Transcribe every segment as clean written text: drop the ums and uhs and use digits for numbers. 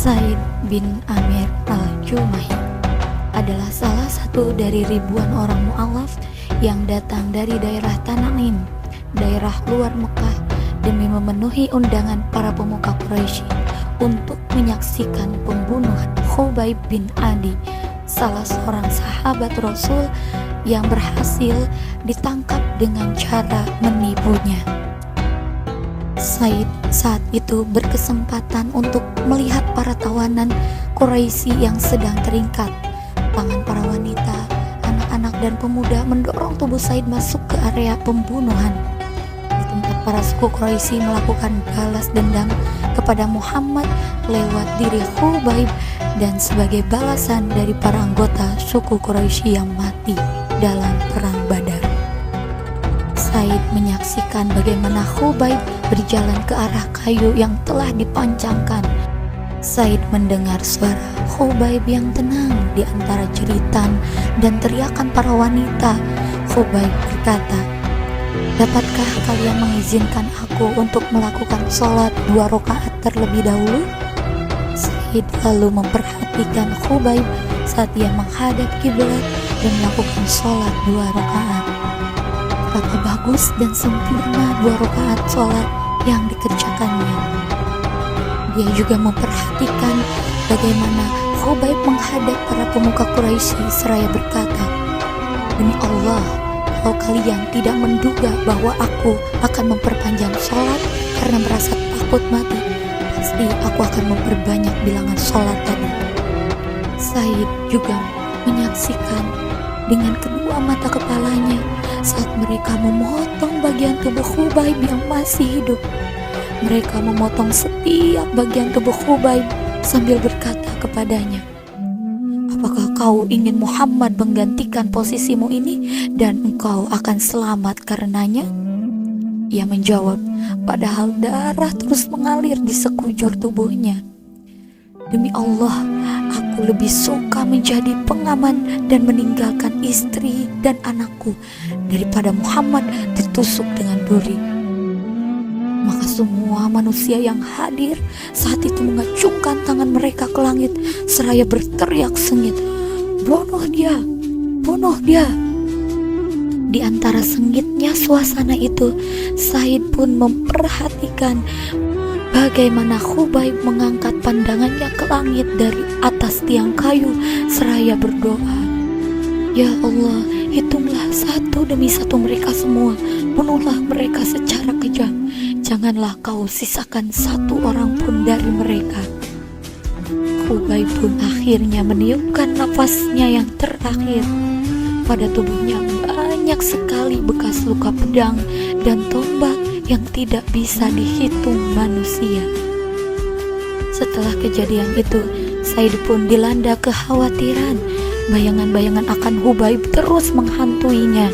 Said bin Amir al-Jumahi adalah salah satu dari ribuan orang mu'alaf yang datang dari daerah Tanaim, daerah luar Mekah, demi memenuhi undangan para pemuka Quraisy untuk menyaksikan pembunuhan Khubayb bin Adi, salah seorang sahabat Rasul yang berhasil ditangkap dengan cara menipunya. Said saat itu berkesempatan untuk melihat para tawanan Quraisy yang sedang terikat. Tangan para wanita, anak-anak dan pemuda mendorong tubuh Said masuk ke area pembunuhan. Di tempat para suku Quraisy melakukan balas dendam kepada Muhammad lewat diri Khubayb dan sebagai balasan dari para anggota suku Quraisy yang mati dalam perang Badar. Said menyaksikan bagaimana Khubayb berjalan ke arah kayu yang telah dipancangkan. Said mendengar suara Khubayb yang tenang di antara jeritan dan teriakan para wanita. Khubayb berkata, "Dapatkah kalian mengizinkan aku untuk melakukan sholat 2 rakaat terlebih dahulu?" Said lalu memperhatikan Khubayb saat ia menghadap kiblat dan melakukan sholat 2 rakaat. Betapa bagus dan sempurna 2 rakaat sholat yang dikerjakannya. Dia juga memperhatikan bagaimana Khubayb menghadap para pemuka Quraisy seraya berkata, "Demi Allah, kalau kalian tidak menduga bahwa aku akan memperpanjang sholat karena merasa takut mati, pasti aku akan memperbanyak bilangan sholat tadi." Said juga menyaksikan dengan kedua mata kepalanya saat mereka memotong bagian tubuh Khubayb yang masih hidup. Mereka memotong setiap bagian tubuh Khubayb sambil berkata kepadanya, "Apakah kau ingin Muhammad menggantikan posisimu ini dan engkau akan selamat karenanya?" Ia menjawab, padahal darah terus mengalir di sekujur tubuhnya, "Demi Allah, aku lebih suka menjadi pengaman dan meninggalkan istri dan anakku daripada Muhammad ditusuk dengan duri." Maka semua manusia yang hadir saat itu mengacungkan tangan mereka ke langit seraya berteriak sengit, "Bunuh dia! Bunuh dia!" Di antara sengitnya suasana itu, Said pun memperhatikan bagaimana Khubayb mengangkat pandangannya ke langit dari atas tiang kayu seraya berdoa, "Ya Allah, hitunglah satu demi satu mereka semua, bunuhlah mereka secara kejam, janganlah kau sisakan satu orang pun dari mereka." Khubayb pun akhirnya meniupkan nafasnya yang terakhir. Pada tubuhnya banyak sekali bekas luka pedang dan tombak yang tidak bisa dihitung manusia. Setelah kejadian itu, Said pun dilanda kekhawatiran. Bayangan-bayangan akan Khubayb terus menghantuinya.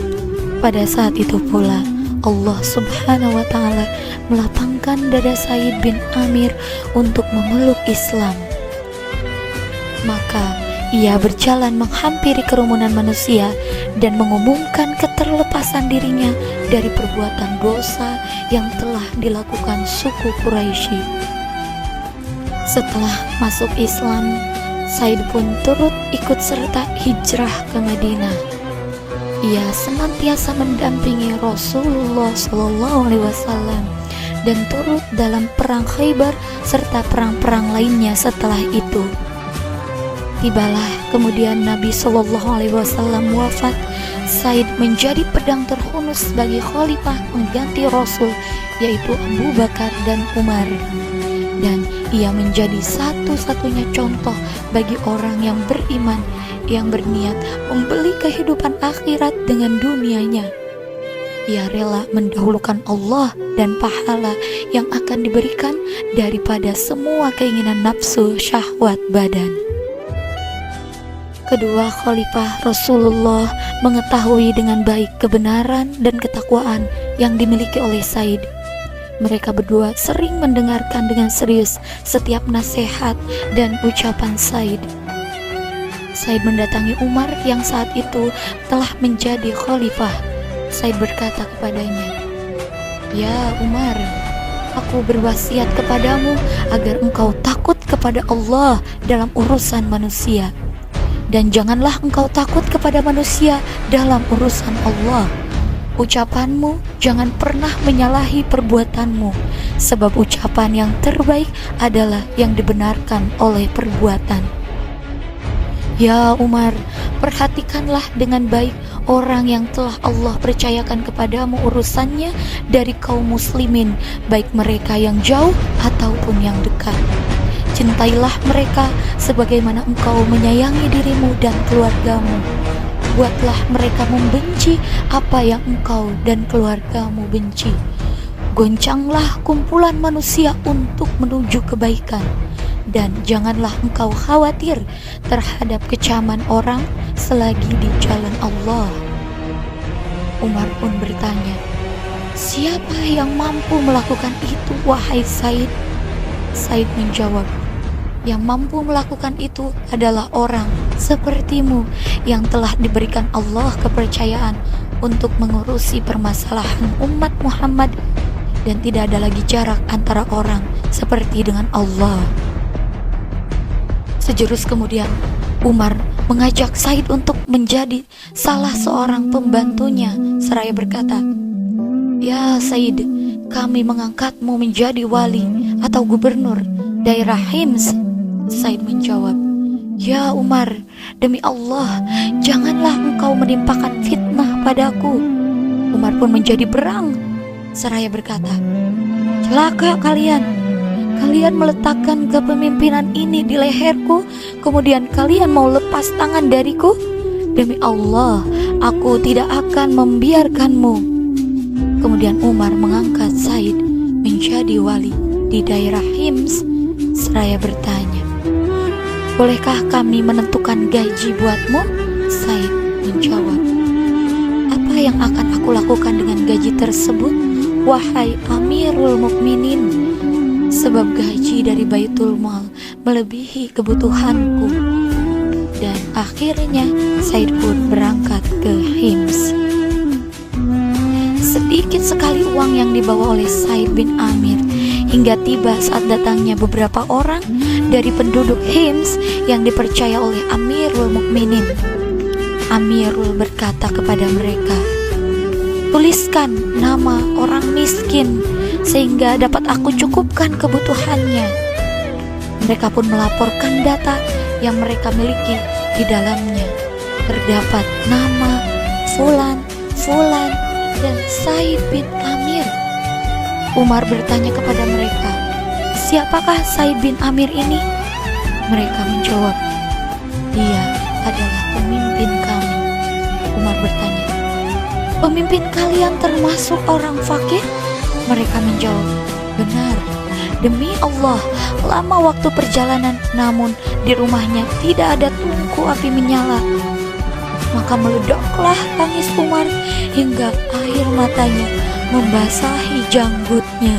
Pada saat itu pula Allah Subhanahu wa Ta'ala melapangkan dada Said bin Amir untuk memeluk Islam. Maka ia berjalan menghampiri kerumunan manusia dan mengumumkan keterlepasan dirinya dari perbuatan dosa yang telah dilakukan suku Quraisy. Setelah masuk Islam, Said pun turut ikut serta hijrah ke Madinah. Ia senantiasa mendampingi Rasulullah SAW dan turut dalam perang Khaybar serta perang-perang lainnya setelah itu. Tibalah kemudian Nabi SAW wafat. Said menjadi pedang terhunus sebagai khalifah mengganti Rasul, yaitu Abu Bakar dan Umar. Dan ia menjadi satu-satunya contoh bagi orang yang beriman yang berniat membeli kehidupan akhirat dengan dunianya. Ia rela mendahulukan Allah dan pahala yang akan diberikan daripada semua keinginan nafsu syahwat badan. Kedua khalifah Rasulullah mengetahui dengan baik kebenaran dan ketakwaan yang dimiliki oleh Said. Mereka berdua sering mendengarkan dengan serius setiap nasihat dan ucapan Said. Said mendatangi Umar yang saat itu telah menjadi khalifah. Said berkata kepadanya, "Ya Umar, aku berwasiat kepadamu agar engkau takut kepada Allah dalam urusan manusia, dan janganlah engkau takut kepada manusia dalam urusan Allah. Ucapanmu jangan pernah menyalahi perbuatanmu, sebab ucapan yang terbaik adalah yang dibenarkan oleh perbuatan. Ya Umar, perhatikanlah dengan baik orang yang telah Allah percayakan kepadamu urusannya dari kaum muslimin, baik mereka yang jauh ataupun yang dekat. Cintailah mereka sebagaimana engkau menyayangi dirimu dan keluargamu. Buatlah mereka membenci apa yang engkau dan keluargamu benci. Goncanglah kumpulan manusia untuk menuju kebaikan, dan janganlah engkau khawatir terhadap kecaman orang selagi di jalan Allah. Umar pun bertanya, siapa yang mampu melakukan itu, wahai Said? Said menjawab, yang mampu melakukan itu adalah orang sepertimu yang telah diberikan Allah kepercayaan untuk mengurusi permasalahan umat Muhammad, dan tidak ada lagi jarak antara orang seperti dengan Allah. Sejurus kemudian, Umar mengajak Said untuk menjadi salah seorang pembantunya seraya berkata, ya Said, kami mengangkatmu menjadi wali atau gubernur daerah Hims. Said menjawab, ya Umar, demi Allah, janganlah engkau menimpakan fitnah padaku. Umar pun menjadi berang seraya berkata, celaka kalian meletakkan kepemimpinan ini di leherku, kemudian kalian mau lepas tangan dariku? Demi Allah, aku tidak akan membiarkanmu. Kemudian Umar mengangkat Said menjadi wali di daerah Hims seraya bertanya, bolehkah kami menentukan gaji buatmu? Said menjawab, apa yang akan aku lakukan dengan gaji tersebut, wahai Amirul Mukminin? Sebab gaji dari Baitul Mal melebihi kebutuhanku. Dan akhirnya Said pun berangkat ke Hims. Sedikit sekali uang yang dibawa oleh Said bin Amir, hingga tiba saat datangnya beberapa orang dari penduduk Hims yang dipercaya oleh Amirul Mukminin. Amirul berkata kepada mereka, tuliskan nama orang miskin sehingga dapat aku cukupkan kebutuhannya. Mereka pun melaporkan data yang mereka miliki. Di dalamnya terdapat nama Fulan, dan Said bin Amir. Umar bertanya kepada mereka, siapakah Said bin Amir ini? Mereka menjawab, dia adalah pemimpin kami. Umar bertanya, pemimpin kalian termasuk orang fakir? Mereka menjawab, benar. Demi Allah, lama waktu perjalanan, namun di rumahnya tidak ada tungku api menyala. Maka meledaklah tangis Umar hingga air matanya membasahi janggutnya.